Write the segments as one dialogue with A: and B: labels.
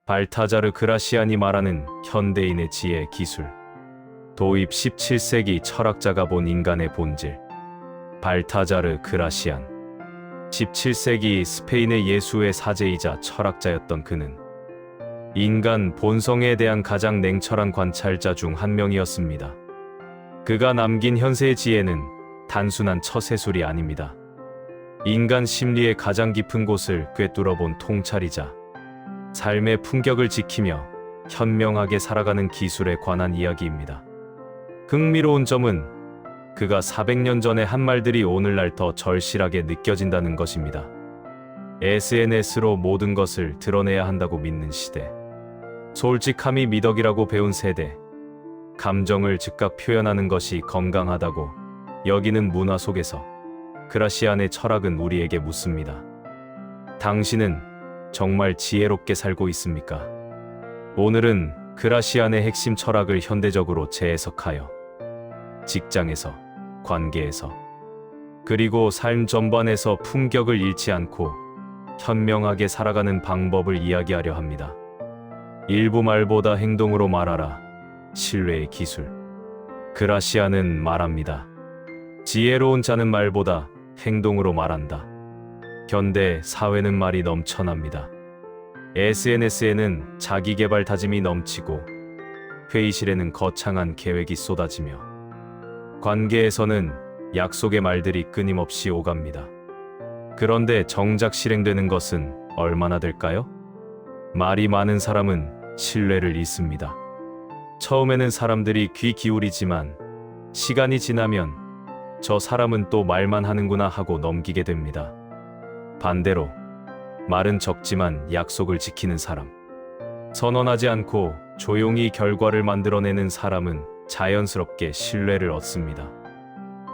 A: 발타자르 그라시안이 말하는 현대인의 지혜 기술. 도입 17세기 철학자가 본 인간의 본질. 발타자르 그라시안. 17세기 스페인의 예수의 사제이자 철학자였던 그는 인간 본성에 대한 가장 냉철한 관찰자 중 한 명이었습니다. 그가 남긴 현세의 지혜는 단순한 처세술이 아닙니다. 인간 심리의 가장 깊은 곳을 꿰뚫어본 통찰이자 삶의 품격을 지키며 현명하게 살아가는 기술에 관한 이야기입니다. 흥미로운 점은 그가 400년 전에 한 말들이 오늘날 더 절실하게 느껴진다는 것입니다. SNS로 모든 것을 드러내야 한다고 믿는 시대, 솔직함이 미덕이라고 배운 세대, 감정을 즉각 표현하는 것이 건강하다고 여기는 문화 속에서 그라시안의 철학은 우리에게 묻습니다. 당신은 정말 지혜롭게 살고 있습니까? 오늘은 그라시안의 핵심 철학을 현대적으로 재해석하여 직장에서, 관계에서, 그리고 삶 전반에서 품격을 잃지 않고 현명하게 살아가는 방법을 이야기하려 합니다. 일부 말보다 행동으로 말하라. 신뢰의 기술. 그라시안은 말합니다. 지혜로운 자는 말보다 행동으로 말한다. 현대 사회는 말이 넘쳐납니다. SNS에는 자기개발 다짐이 넘치고 회의실에는 거창한 계획이 쏟아지며 관계에서는 약속의 말들이 끊임없이 오갑니다. 그런데 정작 실행되는 것은 얼마나 될까요? 말이 많은 사람은 신뢰를 잃습니다. 처음에는 사람들이 귀 기울이지만 시간이 지나면 저 사람은 또 말만 하는구나 하고 넘기게 됩니다. 반대로 말은 적지만 약속을 지키는 사람, 선언하지 않고 조용히 결과를 만들어내는 사람은 자연스럽게 신뢰를 얻습니다.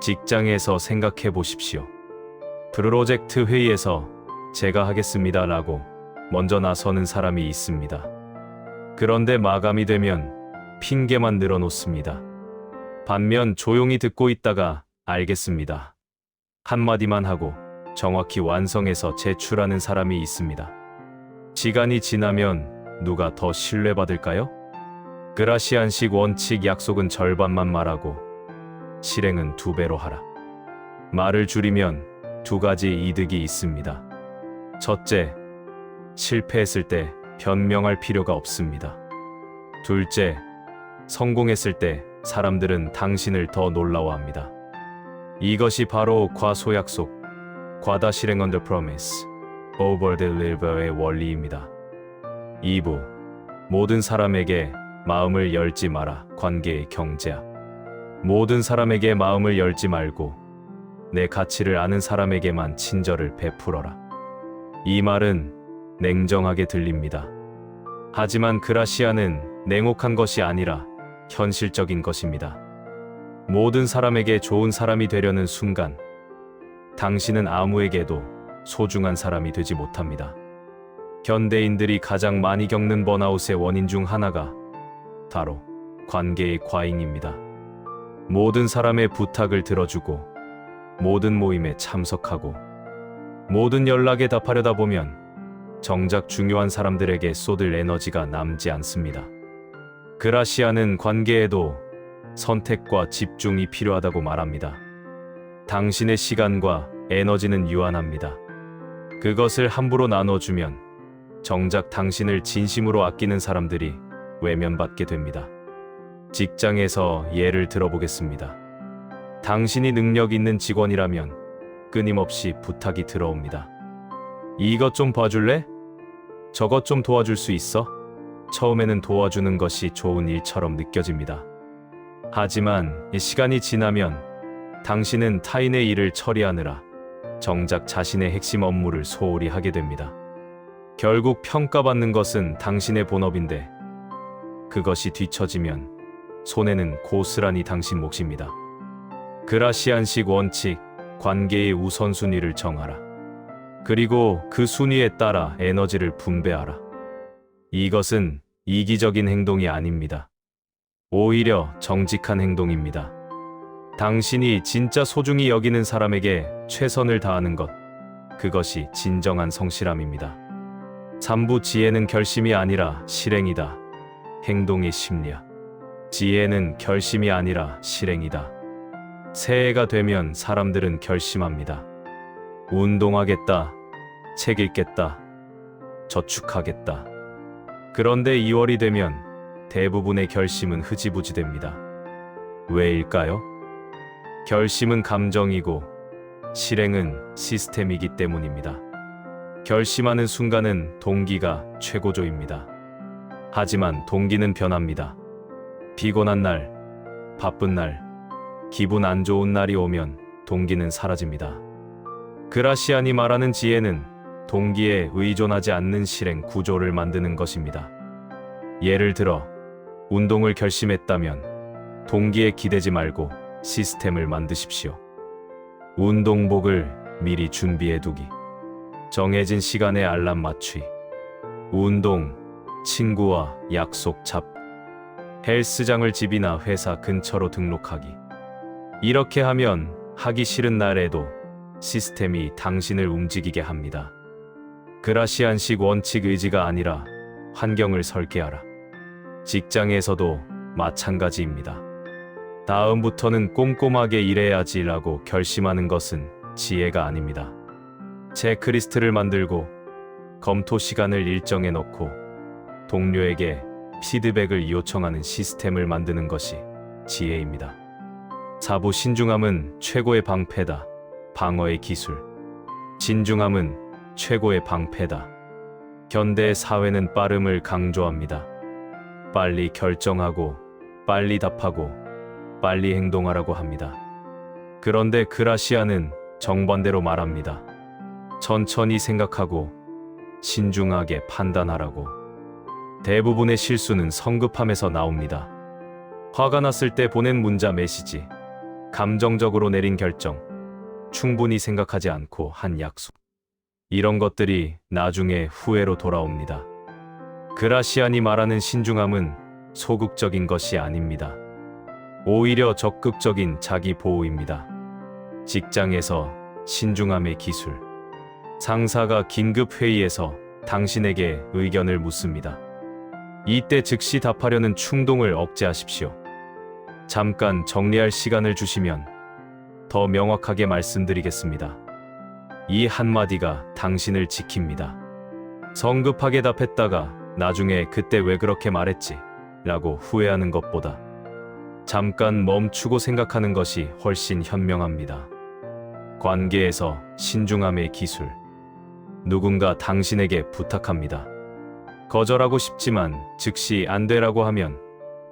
A: 직장에서 생각해 보십시오. 프로젝트 회의에서 제가 하겠습니다 라고 먼저 나서는 사람이 있습니다. 그런데 마감이 되면 핑계만 늘어놓습니다. 반면 조용히 듣고 있다가 알겠습니다 한마디만 하고 정확히 완성해서 제출하는 사람이 있습니다. 시간이 지나면 누가 더 신뢰받을까요? 그라시안식 원칙 약속은 절반만 말하고 실행은 2배로 하라. 말을 줄이면 2가지 이득이 있습니다. 첫째, 실패했을 때 변명할 필요가 없습니다. 둘째, 성공했을 때 사람들은 당신을 더 놀라워합니다. 이것이 바로 과소약속, 과다 실행 under promise, over deliver의 원리입니다. 2부, 모든 사람에게 마음을 열지 마라. 관계의 경제학. 모든 사람에게 마음을 열지 말고 내 가치를 아는 사람에게만 친절을 베풀어라. 이 말은 냉정하게 들립니다. 하지만 그라시안은 냉혹한 것이 아니라 현실적인 것입니다. 모든 사람에게 좋은 사람이 되려는 순간 당신은 아무에게도 소중한 사람이 되지 못합니다. 현대인들이 가장 많이 겪는 번아웃의 원인 중 하나가 바로 관계의 과잉입니다. 모든 사람의 부탁을 들어주고 모든 모임에 참석하고 모든 연락에 답하려다 보면 정작 중요한 사람들에게 쏟을 에너지가 남지 않습니다. 그라시안은 관계에도 선택과 집중이 필요하다고 말합니다. 당신의 시간과 에너지는 유한합니다. 그것을 함부로 나눠주면 정작 당신을 진심으로 아끼는 사람들이 외면받게 됩니다. 직장에서 예를 들어보겠습니다. 당신이 능력 있는 직원이라면 끊임없이 부탁이 들어옵니다. 이것 좀 봐줄래? 저것 좀 도와줄 수 있어? 처음에는 도와주는 것이 좋은 일처럼 느껴집니다. 하지만 시간이 지나면 당신은 타인의 일을 처리하느라 정작 자신의 핵심 업무를 소홀히 하게 됩니다. 결국 평가받는 것은 당신의 본업인데 그것이 뒤처지면 손해는 고스란히 당신 몫입니다. 그라시안식 원칙, 관계의 우선순위를 정하라. 그리고 그 순위에 따라 에너지를 분배하라. 이것은 이기적인 행동이 아닙니다. 오히려 정직한 행동입니다. 당신이 진짜 소중히 여기는 사람에게 최선을 다하는 것, 그것이 진정한 성실함입니다. 3부 지혜는 결심이 아니라 실행이다. 행동의 심리학. 지혜는 결심이 아니라 실행이다. 새해가 되면 사람들은 결심합니다. 운동하겠다. 책 읽겠다. 저축하겠다. 그런데 2월이 되면 대부분의 결심은 흐지부지 됩니다. 왜일까요? 결심은 감정이고 실행은 시스템이기 때문입니다. 결심하는 순간은 동기가 최고조입니다. 하지만 동기는 변합니다. 피곤한 날, 바쁜 날, 기분 안 좋은 날이 오면 동기는 사라집니다. 그라시안이 말하는 지혜는 동기에 의존하지 않는 실행 구조를 만드는 것입니다. 예를 들어 운동을 결심했다면 동기에 기대지 말고 시스템을 만드십시오. 운동복을 미리 준비해 두기. 정해진 시간에 알람 맞추기. 운동, 친구와 약속 잡기. 헬스장을 집이나 회사 근처로 등록하기. 이렇게 하면 하기 싫은 날에도 시스템이 당신을 움직이게 합니다. 그라시안식 원칙 의지가 아니라 환경을 설계하라. 직장에서도 마찬가지입니다. 다음부터는 꼼꼼하게 일해야지라고 결심하는 것은 지혜가 아닙니다. 체크리스트를 만들고 검토 시간을 일정해 놓고 동료에게 피드백을 요청하는 시스템을 만드는 것이 지혜입니다. 사부 신중함은 최고의 방패다. 방어의 기술. 진중함은 최고의 방패다. 현대 사회는 빠름을 강조합니다. 빨리 결정하고, 빨리 답하고, 빨리 행동하라고 합니다. 그런데 그라시아는 정반대로 말합니다. 천천히 생각하고, 신중하게 판단하라고. 대부분의 실수는 성급함에서 나옵니다. 화가 났을 때 보낸 문자 메시지, 감정적으로 내린 결정, 충분히 생각하지 않고 한 약속. 이런 것들이 나중에 후회로 돌아옵니다. 그라시안이 말하는 신중함은 소극적인 것이 아닙니다. 오히려 적극적인 자기 보호입니다. 직장에서 신중함의 기술. 상사가 긴급 회의에서 당신에게 의견을 묻습니다. 이때 즉시 답하려는 충동을 억제하십시오. 잠깐 정리할 시간을 주시면 더 명확하게 말씀드리겠습니다. 이 한마디가 당신을 지킵니다. 성급하게 답했다가 나중에 그때 왜 그렇게 말했지? 라고 후회하는 것보다 잠깐 멈추고 생각하는 것이 훨씬 현명합니다. 관계에서 신중함의 기술. 누군가 당신에게 부탁합니다. 거절하고 싶지만 즉시 안 되라고 하면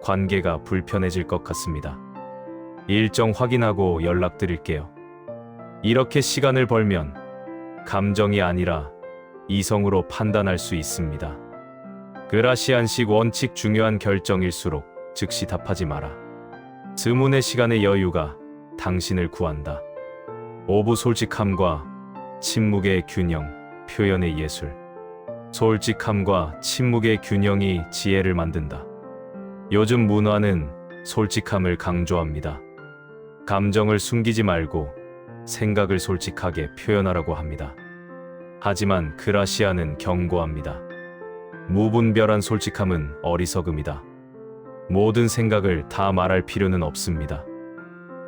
A: 관계가 불편해질 것 같습니다. 일정 확인하고 연락드릴게요. 이렇게 시간을 벌면 감정이 아니라 이성으로 판단할 수 있습니다. 그라시안식 원칙 중요한 결정일수록 즉시 답하지 마라. 스문의 시간의 여유가 당신을 구한다. 5부 솔직함과 침묵의 균형, 표현의 예술. 솔직함과 침묵의 균형이 지혜를 만든다. 요즘 문화는 솔직함을 강조합니다. 감정을 숨기지 말고 생각을 솔직하게 표현하라고 합니다. 하지만 그라시아는 경고합니다. 무분별한 솔직함은 어리석음이다. 모든 생각을 다 말할 필요는 없습니다.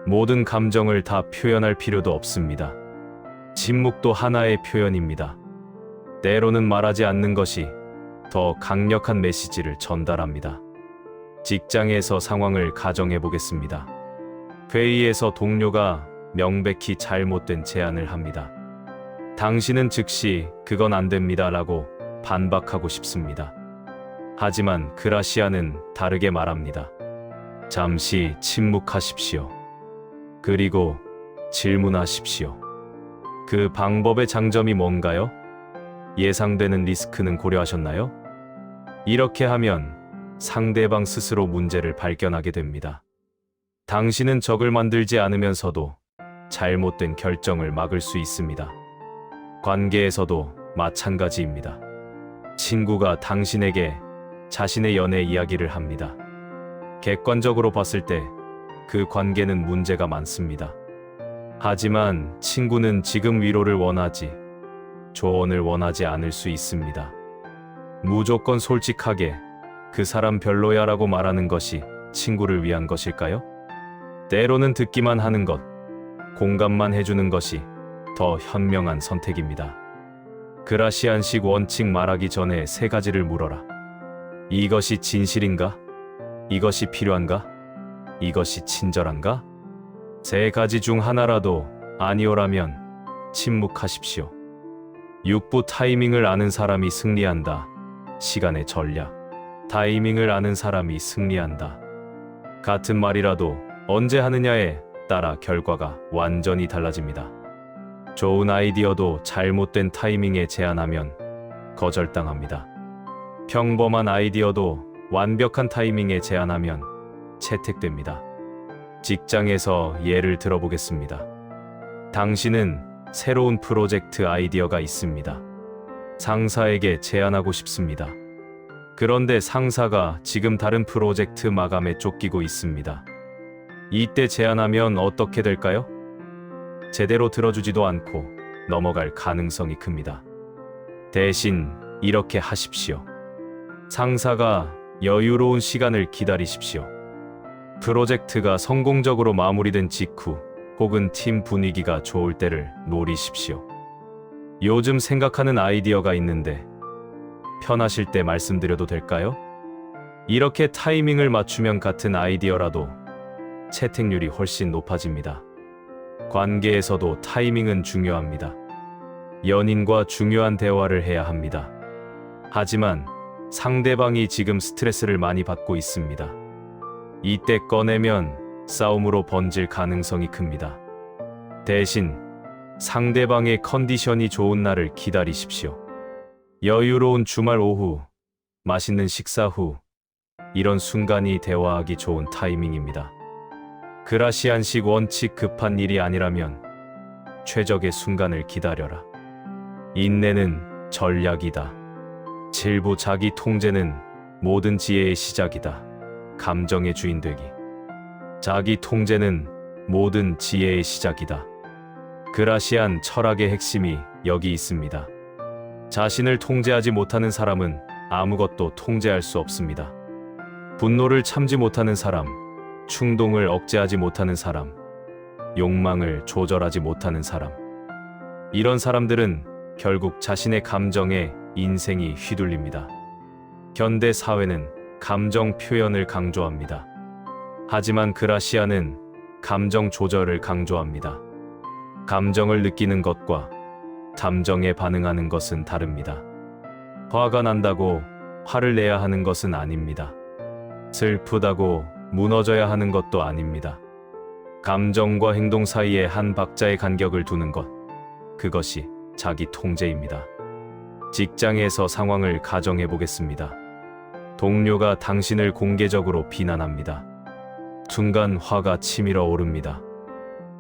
A: 모든 감정을 다 표현할 필요도 없습니다. 침묵도 하나의 표현입니다. 때로는 말하지 않는 것이 더 강력한 메시지를 전달합니다. 직장에서 상황을 가정해 보겠습니다. 회의에서 동료가 명백히 잘못된 제안을 합니다. 당신은 즉시 그건 안 됩니다 라고 반박하고 싶습니다. 하지만 그라시아는 다르게 말합니다. 잠시 침묵하십시오. 그리고 질문하십시오. 그 방법의 장점이 뭔가요? 예상되는 리스크는 고려하셨나요? 이렇게 하면 상대방 스스로 문제를 발견하게 됩니다. 당신은 적을 만들지 않으면서도 잘못된 결정을 막을 수 있습니다. 관계에서도 마찬가지입니다. 친구가 당신에게 자신의 연애 이야기를 합니다. 객관적으로 봤을 때 그 관계는 문제가 많습니다. 하지만 친구는 지금 위로를 원하지, 조언을 원하지 않을 수 있습니다. 무조건 솔직하게 그 사람 별로야라고 말하는 것이 친구를 위한 것일까요? 때로는 듣기만 하는 것, 공감만 해주는 것이 더 현명한 선택입니다. 그라시안식 원칙 말하기 전에 세 가지를 물어라. 이것이 진실인가? 이것이 필요한가? 이것이 친절한가? 세 가지 중 하나라도 아니오라면 침묵하십시오. 6부 타이밍을 아는 사람이 승리한다. 시간의 전략. 타이밍을 아는 사람이 승리한다. 같은 말이라도 언제 하느냐에 따라 결과가 완전히 달라집니다. 좋은 아이디어도 잘못된 타이밍에 제안하면 거절당합니다. 평범한 아이디어도 완벽한 타이밍에 제안하면 채택됩니다. 직장에서 예를 들어보겠습니다. 당신은 새로운 프로젝트 아이디어가 있습니다. 상사에게 제안하고 싶습니다. 그런데 상사가 지금 다른 프로젝트 마감에 쫓기고 있습니다. 이때 제안하면 어떻게 될까요? 제대로 들어주지도 않고 넘어갈 가능성이 큽니다. 대신 이렇게 하십시오. 상사가 여유로운 시간을 기다리십시오. 프로젝트가 성공적으로 마무리된 직후 혹은 팀 분위기가 좋을 때를 노리십시오. 요즘 생각하는 아이디어가 있는데 편하실 때 말씀드려도 될까요? 이렇게 타이밍을 맞추면 같은 아이디어라도 채택률이 훨씬 높아집니다. 관계에서도 타이밍은 중요합니다. 연인과 중요한 대화를 해야 합니다. 하지만 상대방이 지금 스트레스를 많이 받고 있습니다. 이때 꺼내면 싸움으로 번질 가능성이 큽니다. 대신 상대방의 컨디션이 좋은 날을 기다리십시오. 여유로운 주말 오후, 맛있는 식사 후, 이런 순간이 대화하기 좋은 타이밍입니다. 그라시안식 원칙 급한 일이 아니라면 최적의 순간을 기다려라. 인내는 전략이다. 7부 자기 통제는 모든 지혜의 시작이다. 감정의 주인 되기. 자기 통제는 모든 지혜의 시작이다. 그라시안 철학의 핵심이 여기 있습니다. 자신을 통제하지 못하는 사람은 아무것도 통제할 수 없습니다. 분노를 참지 못하는 사람, 충동을 억제하지 못하는 사람, 욕망을 조절하지 못하는 사람. 이런 사람들은 결국 자신의 감정에 인생이 휘둘립니다. 현대 사회는 감정 표현을 강조합니다. 하지만 그라시아는 감정 조절을 강조합니다. 감정을 느끼는 것과 감정에 반응하는 것은 다릅니다. 화가 난다고 화를 내야 하는 것은 아닙니다. 슬프다고 무너져야 하는 것도 아닙니다. 감정과 행동 사이에 한 박자의 간격을 두는 것, 그것이 자기 통제입니다. 직장에서 상황을 가정해 보겠습니다. 동료가 당신을 공개적으로 비난합니다. 순간 화가 치밀어 오릅니다.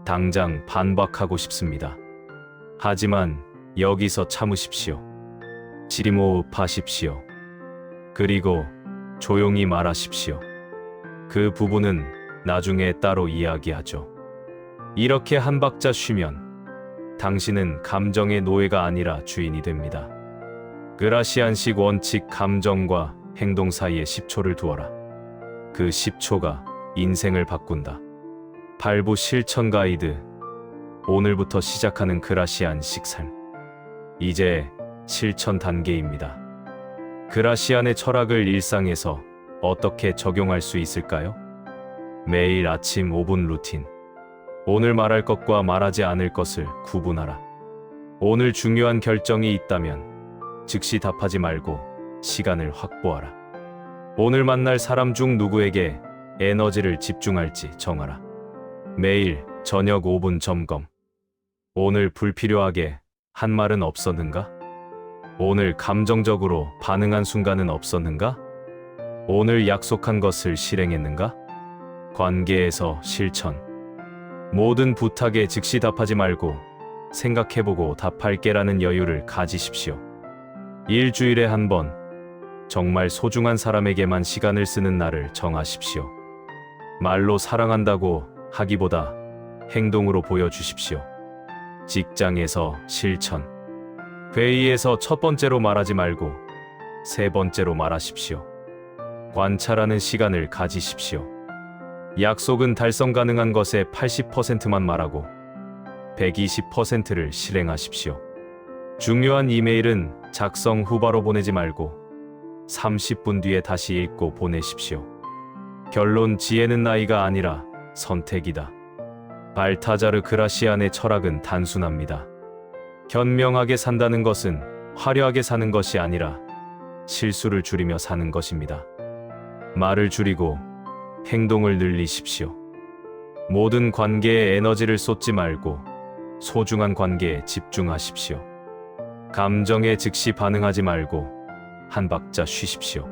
A: 당장 반박하고 싶습니다. 하지만 여기서 참으십시오. 심호흡하십시오. 그리고 조용히 말하십시오. 그 부분은 나중에 따로 이야기하죠. 이렇게 한 박자 쉬면 당신은 감정의 노예가 아니라 주인이 됩니다. 그라시안식 원칙 감정과 행동 사이에 10초를 두어라. 그 10초가 인생을 바꾼다. 8부 실천 가이드. 오늘부터 시작하는 그라시안식 삶. 이제 실천 단계입니다. 그라시안의 철학을 일상에서 어떻게 적용할 수 있을까요? 매일 아침 5분 루틴. 오늘 말할 것과 말하지 않을 것을 구분하라. 오늘 중요한 결정이 있다면 즉시 답하지 말고 시간을 확보하라. 오늘 만날 사람 중 누구에게 에너지를 집중할지 정하라. 매일 저녁 5분 점검. 오늘 불필요하게 한 말은 없었는가? 오늘 감정적으로 반응한 순간은 없었는가? 오늘 약속한 것을 실행했는가? 관계에서 실천. 모든 부탁에 즉시 답하지 말고 생각해보고 답할게라는 여유를 가지십시오. 일주일에 한 번, 정말 소중한 사람에게만 시간을 쓰는 날을 정하십시오. 말로 사랑한다고 하기보다 행동으로 보여주십시오. 직장에서 실천. 회의에서 첫 번째로 말하지 말고 세 번째로 말하십시오. 관찰하는 시간을 가지십시오. 약속은 달성 가능한 것의 80%만 말하고 120%를 실행하십시오. 중요한 이메일은 작성 후 바로 보내지 말고 30분 뒤에 다시 읽고 보내십시오. 결론: 지혜는 나이가 아니라 선택이다. 발타자르 그라시안의 철학은 단순합니다. 현명하게 산다는 것은 화려하게 사는 것이 아니라 실수를 줄이며 사는 것입니다. 말을 줄이고 행동을 늘리십시오. 모든 관계에 에너지를 쏟지 말고 소중한 관계에 집중하십시오. 감정에 즉시 반응하지 말고 한 박자 쉬십시오.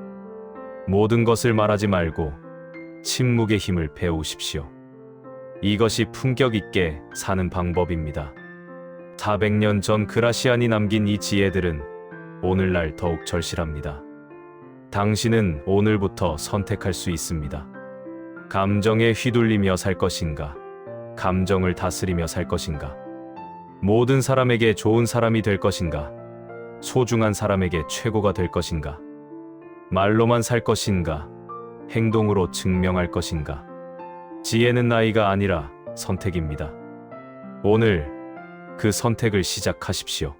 A: 모든 것을 말하지 말고 침묵의 힘을 배우십시오. 이것이 품격 있게 사는 방법입니다. 400년 전 그라시안이 남긴 이 지혜들은 오늘날 더욱 절실합니다. 당신은 오늘부터 선택할 수 있습니다. 감정에 휘둘리며 살 것인가? 감정을 다스리며 살 것인가? 모든 사람에게 좋은 사람이 될 것인가? 소중한 사람에게 최고가 될 것인가? 말로만 살 것인가? 행동으로 증명할 것인가? 지혜는 나이가 아니라 선택입니다. 오늘 그 선택을 시작하십시오.